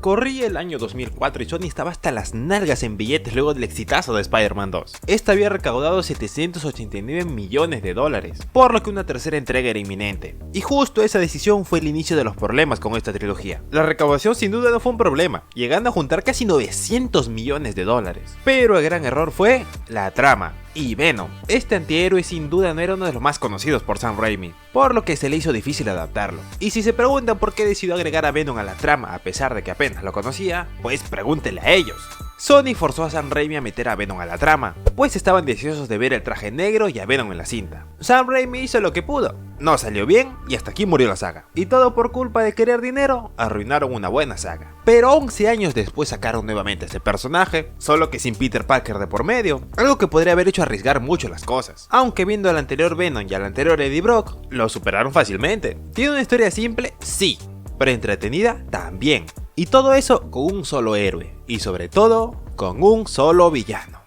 Corría el año 2004 y Sony estaba hasta las nalgas en billetes luego del exitazo de Spider-Man 2. Esta había recaudado 789 millones de dólares, por lo que una tercera entrega era inminente. Y justo esa decisión fue el inicio de los problemas con esta trilogía. La recaudación sin duda no fue un problema, llegando a juntar casi 900 millones de dólares. Pero el gran error fue la trama. Y Venom, este antihéroe sin duda no era uno de los más conocidos por Sam Raimi, por lo que se le hizo difícil adaptarlo. Y si se preguntan por qué decidió agregar a Venom a la trama a pesar de que apenas lo conocía, pues pregúntenle a ellos. Sony forzó a Sam Raimi a meter a Venom a la trama, pues estaban deseosos de ver el traje negro y a Venom en la cinta. Sam Raimi hizo lo que pudo, no salió bien y hasta aquí murió la saga. Y todo por culpa de querer dinero, arruinaron una buena saga. Pero 11 años después sacaron nuevamente a ese personaje, solo que sin Peter Parker de por medio, algo que podría haber hecho arriesgar mucho las cosas. Aunque viendo al anterior Venom y al anterior Eddie Brock, lo superaron fácilmente. ¿Tiene una historia simple? Sí, pero entretenida también. Y todo eso con un solo héroe, y sobre todo, con un solo villano.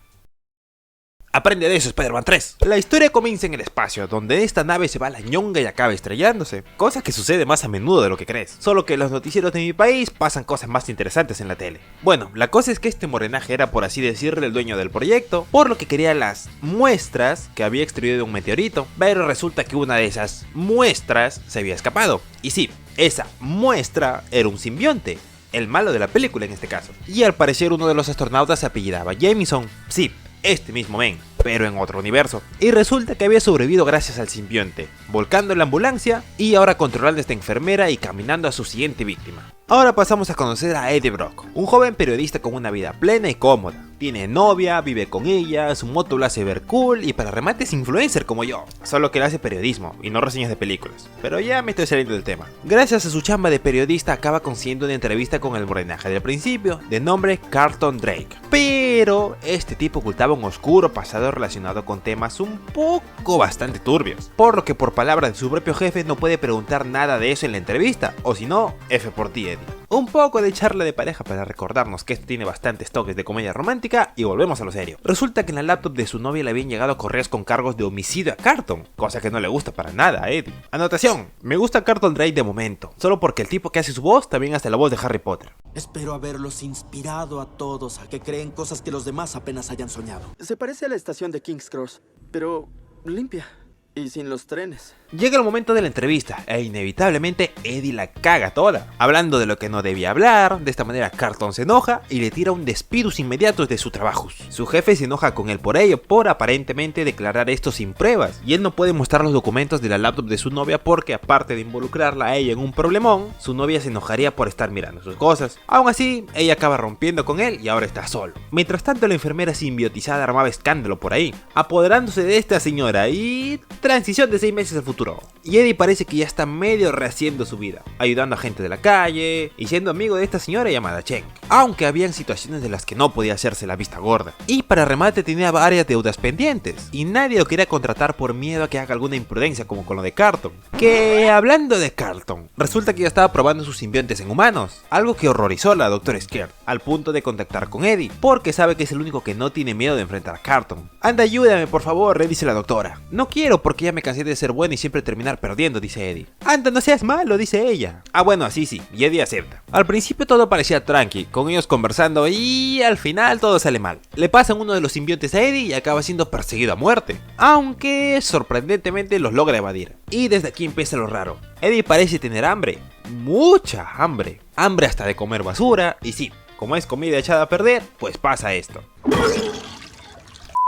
Aprende de eso, Spider-Man 3. La historia comienza en el espacio, donde esta nave se va a la ñonga y acaba estrellándose. Cosa que sucede más a menudo de lo que crees. Solo que en los noticieros de mi país pasan cosas más interesantes en la tele. Bueno, la cosa es que este morenaje era, por así decirlo, el dueño del proyecto, por lo que quería las muestras que había extraído de un meteorito, pero resulta que una de esas muestras se había escapado. Y sí, esa muestra era un simbionte. El malo de la película en este caso. Y al parecer uno de los astronautas se apellidaba Jameson. Sí, este mismo men, pero en otro universo. Y resulta que había sobrevivido gracias al simbionte, volcando en la ambulancia y ahora controlando a esta enfermera y caminando a su siguiente víctima. Ahora pasamos a conocer a Eddie Brock, un joven periodista con una vida plena y cómoda. Tiene novia, vive con ella, su moto lo hace ver cool y para remate es influencer como yo. Solo que él hace periodismo y no reseñas de películas. Pero ya me estoy saliendo del tema. Gracias a su chamba de periodista acaba consiguiendo una entrevista con el morenaje del principio, de nombre Carlton Drake. Pero este tipo ocultaba un oscuro pasado relacionado con temas un poco bastante turbios. Por lo que por palabras de su propio jefe no puede preguntar nada de eso en la entrevista. O si no, F por ti, Eddie. Un poco de charla de pareja para recordarnos que esto tiene bastantes toques de comedia romántica y volvemos a lo serio. Resulta que en la laptop de su novia le habían llegado correos con cargos de homicidio a Carlton, cosa que no le gusta para nada a Eddie. Anotación, me gusta Carlton Drake de momento, solo porque el tipo que hace su voz también hace la voz de Harry Potter. Espero haberlos inspirado a todos a que creen cosas que los demás apenas hayan soñado. Se parece a la estación de King's Cross, pero limpia y sin los trenes. Llega el momento de la entrevista e inevitablemente Eddie la caga toda, hablando de lo que no debía hablar. De esta manera Carlton se enoja y le tira un despido inmediato de su trabajo. Su jefe se enoja con él por ello, por aparentemente declarar esto sin pruebas, y él no puede mostrar los documentos de la laptop de su novia porque aparte de involucrarla a ella en un problemón, su novia se enojaría por estar mirando sus cosas. Aún así, ella acaba rompiendo con él y ahora está solo. Mientras tanto, la enfermera simbiotizada armaba escándalo por ahí, apoderándose de esta señora y transición de 6 meses al futuro. Y Eddie parece que ya está medio rehaciendo su vida, ayudando a gente de la calle y siendo amigo de esta señora llamada Chen. Aunque habían situaciones de las que no podía hacerse la vista gorda. Y para remate tenía varias deudas pendientes y nadie lo quería contratar por miedo a que haga alguna imprudencia como con lo de Carlton. Que hablando de Carlton, resulta que ya estaba probando sus simbiontes en humanos, algo que horrorizó a la Dr. Scared, al punto de contactar con Eddie, porque sabe que es el único que no tiene miedo de enfrentar a Carlton. Anda, ayúdame por favor, le dice la doctora. No quiero porque ya me cansé de ser bueno y siempre terminar perdiendo, dice Eddie. Anda, no seas malo, dice ella. Ah bueno, así sí, y Eddie acepta. Al principio todo parecía tranqui, con ellos conversando y al final todo sale mal. Le pasan uno de los simbiontes a Eddie y acaba siendo perseguido a muerte, aunque sorprendentemente los logra evadir. Y desde aquí empieza lo raro. Eddie parece tener hambre, mucha hambre. Hambre hasta de comer basura, y sí, como es comida echada a perder, pues pasa esto.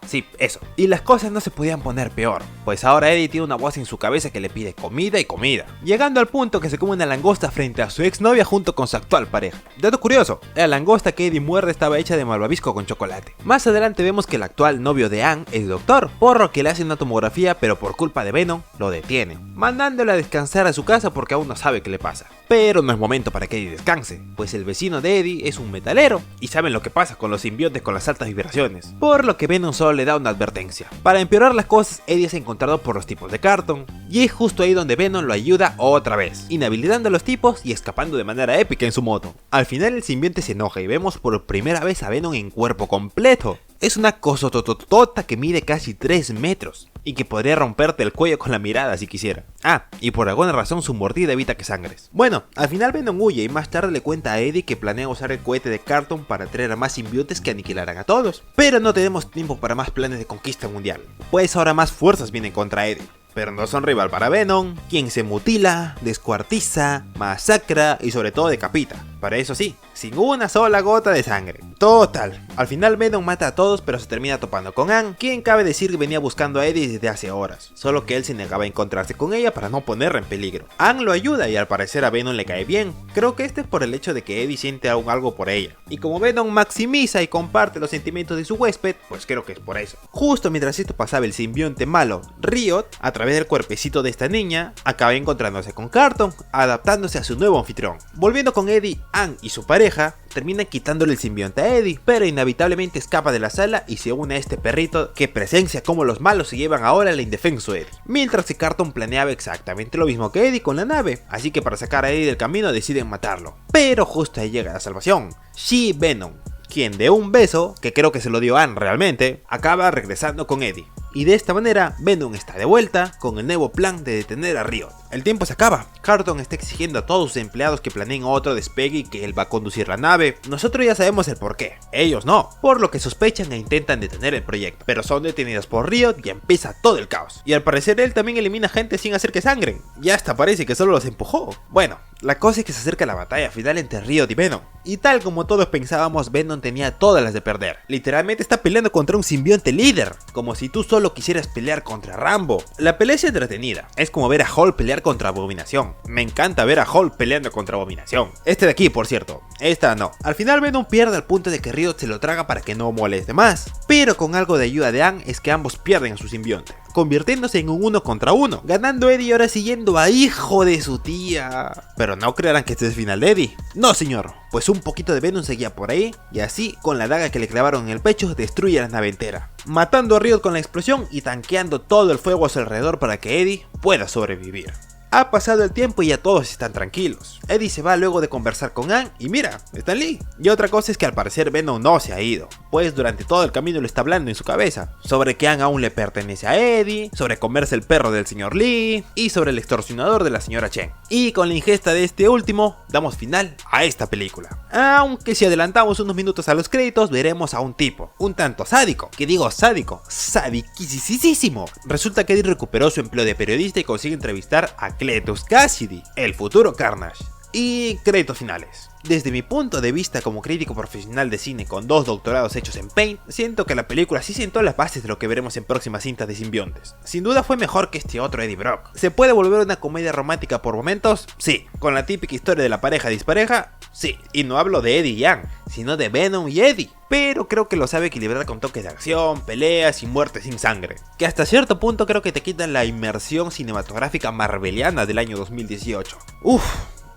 Sí, eso. Y las cosas no se podían poner peor, pues ahora Eddie tiene una voz en su cabeza que le pide comida y comida, llegando al punto que se come una langosta frente a su exnovia junto con su actual pareja. Dato curioso, la langosta que Eddie muerde estaba hecha de malvavisco con chocolate. Más adelante vemos que el actual novio de Anne es doctor, por lo que le hace una tomografía, pero por culpa de Venom lo detiene, mandándole a descansar a su casa porque aún no sabe qué le pasa. Pero no es momento para que Eddie descanse, pues el vecino de Eddie es un metalero y saben lo que pasa con los simbiontes con las altas vibraciones, por lo que Venom solo le da una advertencia. Para empeorar las cosas, Eddie es encontrado por los tipos de Carlton, y es justo ahí donde Venom lo ayuda otra vez, inhabilitando a los tipos y escapando de manera épica en su moto. Al final el simbionte se enoja y vemos por primera vez a Venom en cuerpo completo. Es una cosotototota que mide casi 3 metros. y que podría romperte el cuello con la mirada si quisiera. Ah, y por alguna razón su mordida evita que sangres. Bueno, al final Venom huye y más tarde le cuenta a Eddie que planea usar el cohete de Carlton para traer a más simbiontes que aniquilarán a todos. Pero no tenemos tiempo para más planes de conquista mundial, pues ahora más fuerzas vienen contra Eddie. Pero no son rival para Venom, quien se mutila, descuartiza, masacra y sobre todo decapita. Para eso sí, sin una sola gota de sangre. Total, al final Venom mata a todos pero se termina topando con Anne, quien cabe decir que venía buscando a Eddie desde hace horas, solo que él se negaba a encontrarse con ella para no ponerla en peligro. Anne lo ayuda y al parecer a Venom le cae bien, creo que este es por el hecho de que Eddie siente aún algo por ella, y como Venom maximiza y comparte los sentimientos de su huésped, pues creo que es por eso. Justo mientras esto pasaba, el simbionte malo, Riot, a través del cuerpecito de esta niña, acaba encontrándose con Carlton, adaptándose a su nuevo anfitrión. Volviendo con Eddie, Anne y su pareja terminan quitándole el simbionte a Eddie, pero inevitablemente escapa de la sala y se une a este perrito que presencia cómo los malos se llevan ahora al indefenso Eddie. Mientras que Carlton planeaba exactamente lo mismo que Eddie con la nave, así que para sacar a Eddie del camino deciden matarlo. Pero justo ahí llega la salvación, She-Venom, quien de un beso, que creo que se lo dio Anne realmente, acaba regresando con Eddie. Y de esta manera, Venom está de vuelta con el nuevo plan de detener a Riot. El tiempo se acaba, Carlton está exigiendo a todos sus empleados que planeen otro despegue y que él va a conducir la nave. Nosotros ya sabemos el porqué, ellos no, por lo que sospechan e intentan detener el proyecto, pero son detenidos por Riot y empieza todo el caos. Y al parecer él también elimina gente sin hacer que sangren, y hasta parece que solo los empujó. Bueno, la cosa es que se acerca la batalla final entre Riot y Venom, y tal como todos pensábamos, Venom tenía todas las de perder. Literalmente está peleando contra un simbionte líder, como si tú solo quisieras pelear contra Rambo. La pelea es entretenida, es como ver a Hulk pelear contra Abominación. Me encanta ver a Hulk peleando contra Abominación. Este de aquí, por cierto, esta no. Al final Venom pierde al punto de que Riot se lo traga para que no moleste más, pero con algo de ayuda de Anne es que ambos pierden a su simbionte, convirtiéndose en un 1 contra 1, ganando Eddie ahora siguiendo a hijo de su tía. Pero no creerán que este es el final de Eddie. No señor, pues un poquito de Venom seguía por ahí, y así, con la daga que le clavaron en el pecho, destruye la nave entera, matando a Riot con la explosión y tanqueando todo el fuego a su alrededor para que Eddie pueda sobrevivir. Ha pasado el tiempo y ya todos están tranquilos. Eddie se va luego de conversar con Anne y mira, Stan Lee. Y otra cosa es que al parecer Venom no se ha ido, pues durante todo el camino lo está hablando en su cabeza, sobre que Anne aún le pertenece a Eddie, sobre comerse el perro del señor Lee y sobre el extorsionador de la señora Chen. Y con la ingesta de este último, damos final a esta película. Aunque si adelantamos unos minutos a los créditos, veremos a un tipo, un tanto sádico, que digo sádico, sadiquisísimo. Resulta que Eddie recuperó su empleo de periodista y consigue entrevistar a Cletus Cassidy, el futuro Carnage. Y créditos finales. Desde mi punto de vista como crítico profesional de cine con 2 doctorados hechos en Paint, siento que la película sí sentó las bases de lo que veremos en próximas cintas de simbiontes. Sin duda fue mejor que este otro Eddie Brock. ¿Se puede volver una comedia romántica por momentos? Sí. ¿Con la típica historia de la pareja dispareja? Sí. Y no hablo de Eddie y Anne, sino de Venom y Eddie. Pero creo que lo sabe equilibrar con toques de acción, peleas y muertes sin sangre, que hasta cierto punto creo que te quitan la inmersión cinematográfica marveliana del año 2018.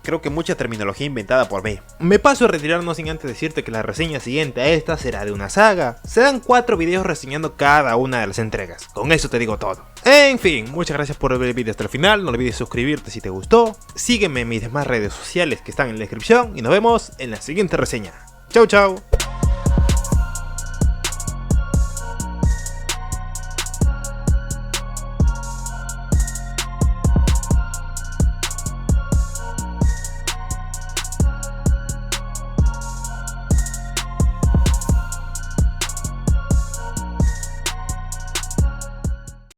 Creo que mucha terminología inventada por B. Me paso a retirar no sin antes decirte que la reseña siguiente a esta será de una saga. Serán 4 videos reseñando cada una de las entregas. Con eso te digo todo. En fin, muchas gracias por ver el video hasta el final. No olvides suscribirte si te gustó. Sígueme en mis demás redes sociales que están en la descripción. Y nos vemos en la siguiente reseña. Chau chau.